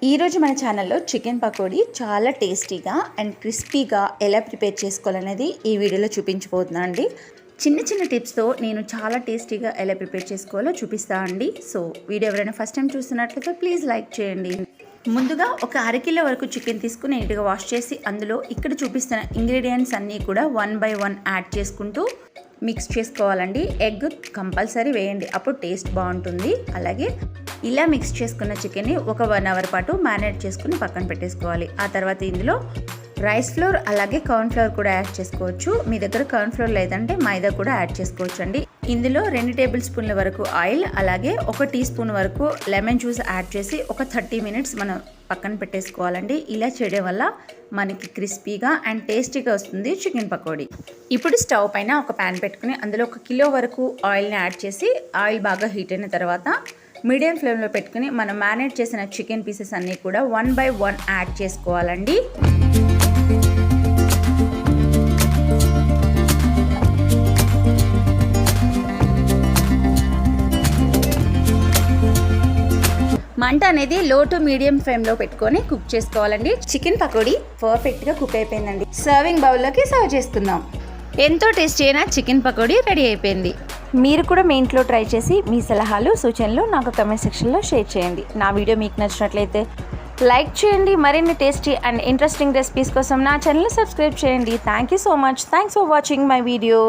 ఈరోజు మన ఛానల్లో చికెన్ పకోడీ చాలా టేస్టీగా అండ్ క్రిస్పీగా ఎలా ప్రిపేర్ చేసుకోవాలనేది ఈ వీడియోలో చూపించబోతున్నా అండి. చిన్న చిన్న టిప్స్తో నేను చాలా టేస్టీగా ఎలా ప్రిపేర్ చేసుకోవాలో చూపిస్తా అండి. సో వీడియో ఎవరైనా ఫస్ట్ టైం చూస్తున్నట్లయితే ప్లీజ్ లైక్ చేయండి. ముందుగా ఒక అరకిలో వరకు చికెన్ తీసుకుని నీట్గా వాష్ చేసి అందులో ఇక్కడ చూపిస్తున్న ఇంగ్రీడియంట్స్ అన్నీ కూడా 1 by 1 యాడ్ చేసుకుంటూ మిక్స్ చేసుకోవాలండి. ఎగ్ కంపల్సరీ వేయండి, అప్పుడు టేస్ట్ బాగుంటుంది. అలాగే ఇలా మిక్స్ చేసుకున్న చికెన్ని ఒక 1 hour పాటు మ్యారినేట్ చేసుకుని పక్కన పెట్టేసుకోవాలి. ఆ తర్వాత ఇందులో రైస్ ఫ్లోర్ అలాగే కార్న్ ఫ్లోర్ కూడా యాడ్ చేసుకోవచ్చు. మీ దగ్గర కార్న్ ఫ్లోర్ లేదంటే మైదా కూడా యాడ్ చేసుకోవచ్చు అండి. ఇందులో 2 టేబుల్ స్పూన్ల వరకు ఆయిల్ అలాగే 1 టీ స్పూన్ వరకు లెమన్ జ్యూస్ యాడ్ చేసి ఒక 30 minutes మనం పక్కన పెట్టేసుకోవాలండి. ఇలా చేయడం వల్ల మనకి క్రిస్పీగా అండ్ టేస్టీగా వస్తుంది చికెన్ పకోడీ. ఇప్పుడు స్టవ్ పైన ఒక ప్యాన్ పెట్టుకుని అందులో 1 కిలో వరకు ఆయిల్ని యాడ్ చేసి ఆయిల్ బాగా హీట్ అయిన తర్వాత మీడియం ఫ్లేమ్లో పెట్టుకుని మనం మ్యారినేట్ చేసిన చికెన్ పీసెస్ అన్నీ కూడా 1 by 1 యాడ్ చేసుకోవాలండి. మంట అనేది లో టు మీడియం ఫ్లేమ్లో పెట్టుకొని కుక్ చేసుకోవాలండి. చికెన్ పకోడీ పర్ఫెక్ట్గా కుక్ అయిపోయిందండి. సర్వింగ్ బౌల్లోకి సర్వ్ చేసుకుందాం. ఎంతో టేస్టీ అయిన చికెన్ పకోడీ రెడీ అయిపోయింది. మీరు కూడా మీ ఇంట్లో ట్రై చేసి మీ సలహాలు సూచనలు నాకు కమెంట్ సెక్షన్లో షేర్ చేయండి. నా వీడియో మీకు నచ్చినట్లయితే లైక్ చేయండి. మరిన్ని టేస్టీ అండ్ ఇంట్రెస్టింగ్ రెసిపీస్ కోసం నా ఛానల్ని సబ్స్క్రైబ్ చేయండి. Thank you so much. Thanks for watching my video.